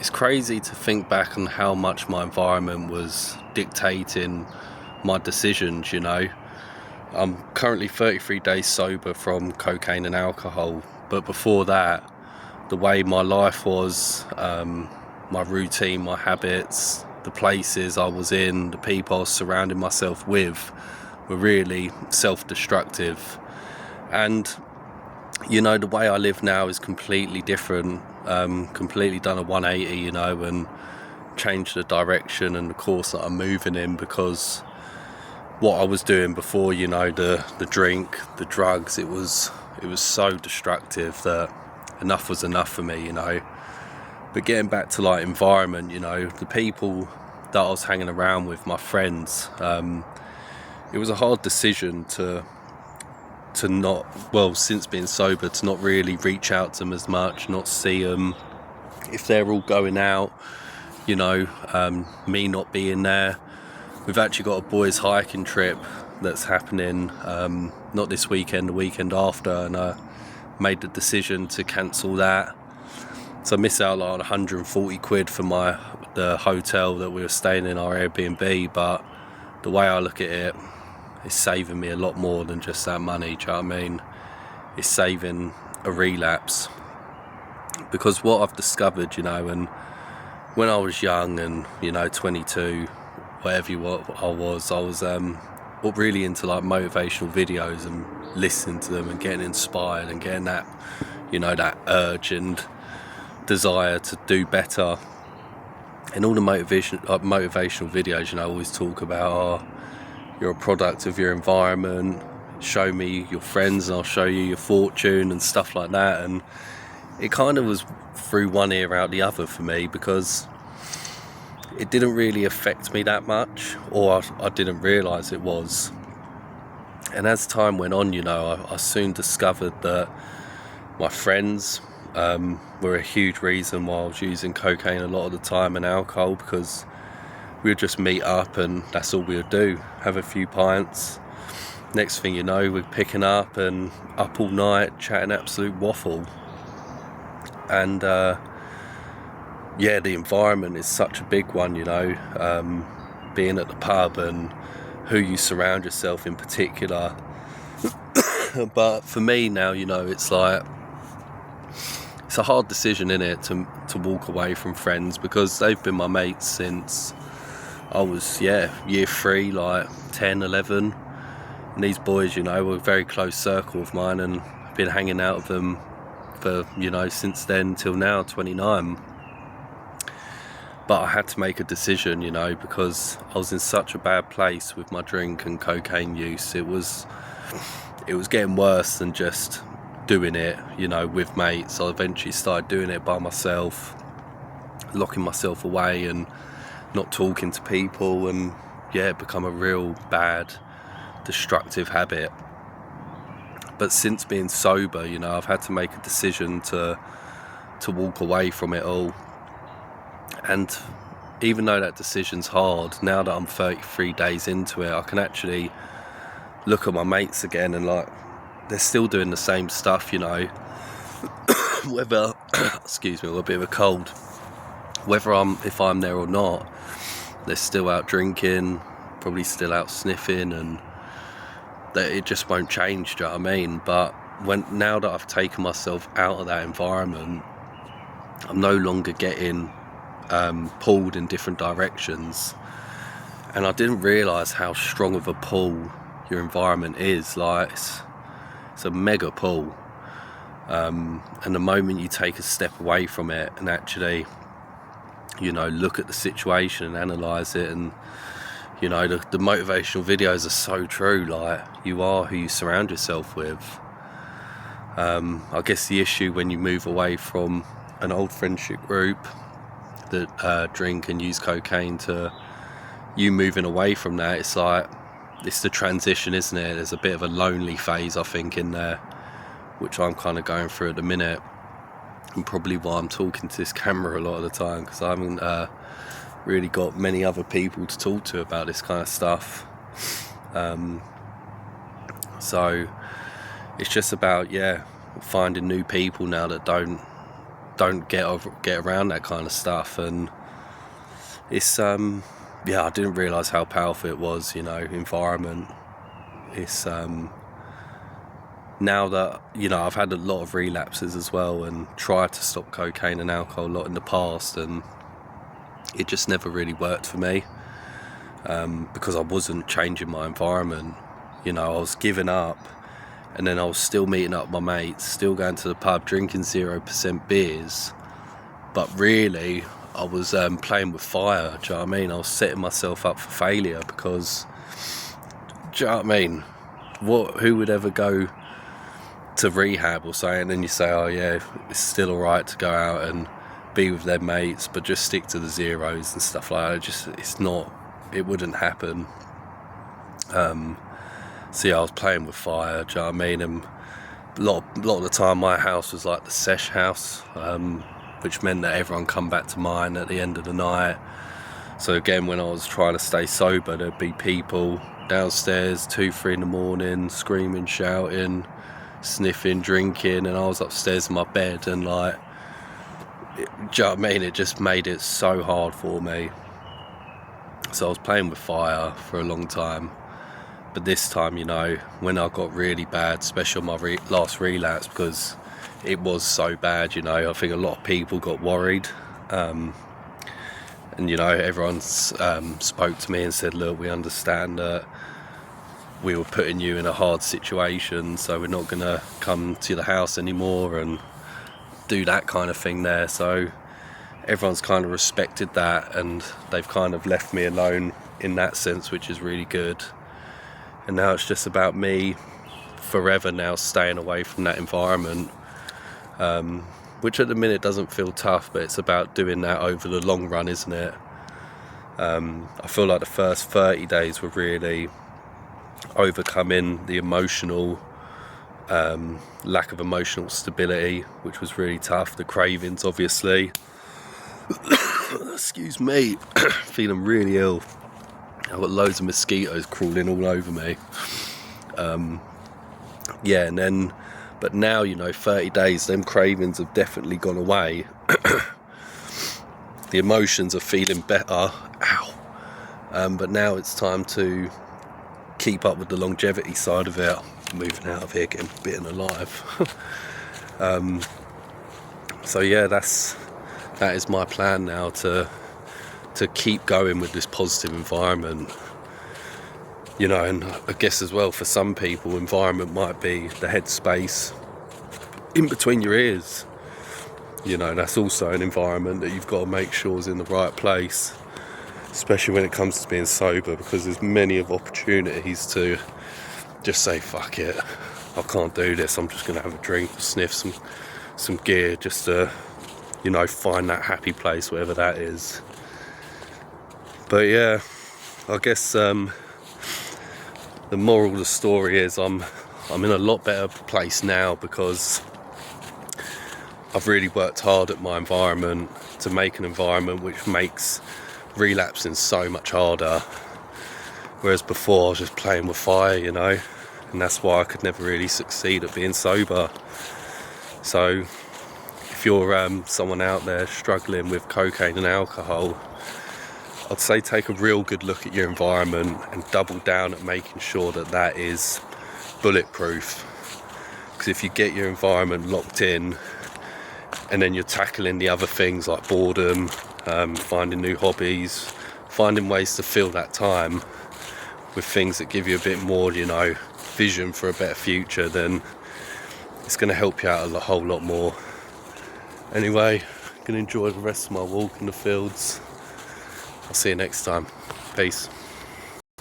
It's crazy to think back on how much my environment was dictating my decisions, I'm currently 33 days sober from cocaine and alcohol, but before that, the way my life was, my routine, my habits, the places I was in, the people I was surrounding myself with were really self-destructive. And the way I live now is completely different, completely done a 180, and changed the direction and the course that I'm moving in, because what I was doing before, the drink, the drugs, it was so destructive that enough was enough for me, But getting back to environment, the people that I was hanging around with, my friends, it was a hard decision to not, since being sober, to not really reach out to them as much, not see them if they're all going out, me not being there. We've actually got a boys hiking trip that's happening, not this weekend, the weekend after, and I made the decision to cancel that. So I miss out on 140 quid for the hotel that we were staying in, our Airbnb, but the way I look at it, it's saving me a lot more than just that money, do you know what I mean? It's saving a relapse. Because what I've discovered, and when I was young and, 22, whatever I was really into motivational videos and listening to them and getting inspired and getting that, that urge and desire to do better. And all the motivational videos, always talk about, you're a product of your environment, show me your friends and I'll show you your fortune and stuff like that. And it kind of was through one ear out the other for me, because it didn't really affect me that much, or I didn't realise it was. And as time went on, I soon discovered that my friends were a huge reason why I was using cocaine a lot of the time, and alcohol, because we would just meet up and that's all we would do, have a few pints. Next thing you know, we're picking up and up all night chatting absolute waffle. And the environment is such a big one, being at the pub and who you surround yourself in particular. But for me now, it's a hard decision, innit, to walk away from friends, because they've been my mates since I was, year 3, 10, 11. And these boys, were a very close circle of mine, and I've been hanging out with them for, since then till now, 29. But I had to make a decision, because I was in such a bad place with my drink and cocaine use. It was getting worse than just doing it, with mates. I eventually started doing it by myself, locking myself away and not talking to people, and it become a real bad, destructive habit. But since being sober, I've had to make a decision to walk away from it all. And even though that decision's hard, now that I'm 33 days into it, I can actually look at my mates again and they're still doing the same stuff, whether, excuse me, I've got a bit of a cold, if I'm there or not, they're still out drinking, probably still out sniffing, and that it just won't change, do you know what I mean? But now that I've taken myself out of that environment, I'm no longer getting pulled in different directions. And I didn't realise how strong of a pull your environment is. It's a mega pull. And the moment you take a step away from it and actually, look at the situation and analyse it, and the motivational videos are so true. You are who you surround yourself with. I guess the issue when you move away from an old friendship group that drink and use cocaine to you moving away from that, it's the transition, isn't it? There's a bit of a lonely phase, I think, in there, which I'm kind of going through at the minute, and probably why I'm talking to this camera a lot of the time, because I haven't really got many other people to talk to about this kind of stuff. So it's just about finding new people now that don't don't get around that kind of stuff, and it's I didn't realise how powerful it was, environment. It's now that I've had a lot of relapses as well, and tried to stop cocaine and alcohol a lot in the past, and it just never really worked for me, because I wasn't changing my environment. I was giving up, and then I was still meeting up with my mates, still going to the pub, drinking 0% beers, but really I was playing with fire. Do you know what I mean? I was setting myself up for failure, because, do you know what I mean? Who would ever go to rehab or something, and then you say, oh yeah, it's still alright to go out and be with their mates, but just stick to the zeros and stuff like that. It wouldn't happen. So I was playing with fire, do you know what I mean? And a lot of the time my house was like the sesh house, which meant that everyone come back to mine at the end of the night. So again, when I was trying to stay sober, there'd be people downstairs 2-3 in the morning, screaming, shouting, sniffing, drinking, and I was upstairs in my bed, and do you know what I mean? It just made it so hard for me. So I was playing with fire for a long time. But this time, when I got really bad, especially on my last relapse, because it was so bad, I think a lot of people got worried. And, everyone spoke to me and said, look, we understand that we were putting you in a hard situation, so we're not going to come to the house anymore and do that kind of thing there. So everyone's kind of respected that, and they've kind of left me alone in that sense, which is really good. And now it's just about me forever now staying away from that environment, which at the minute doesn't feel tough, but it's about doing that over the long run, isn't it? I feel like the first 30 days were really overcoming the emotional lack of emotional stability, which was really tough. The cravings, obviously. Excuse me. Feeling really ill. I've got loads of mosquitoes crawling all over me. But now, 30 days, them cravings have definitely gone away. The emotions are feeling better. Ow. But now it's time to keep up with the longevity side of it. I'm moving out of here, getting bitten alive. That is my plan now, to keep going with this positive environment. And I guess as well, for some people, environment might be the headspace in between your ears. That's also an environment that you've got to make sure is in the right place, especially when it comes to being sober, because there's many of opportunities to just say, fuck it, I can't do this, I'm just going to have a drink, sniff some gear, just to, find that happy place, wherever that is. But yeah, I guess the moral of the story is I'm in a lot better place now, because I've really worked hard at my environment to make an environment which makes relapsing so much harder. Whereas before I was just playing with fire, and that's why I could never really succeed at being sober. So if you're someone out there struggling with cocaine and alcohol, I'd say take a real good look at your environment and double down at making sure that is bulletproof. Because if you get your environment locked in, and then you're tackling the other things like boredom, finding new hobbies, finding ways to fill that time with things that give you a bit more, vision for a better future, then it's going to help you out a whole lot more. Anyway, I'm going to enjoy the rest of my walk in the fields. I'll see you next time. Peace.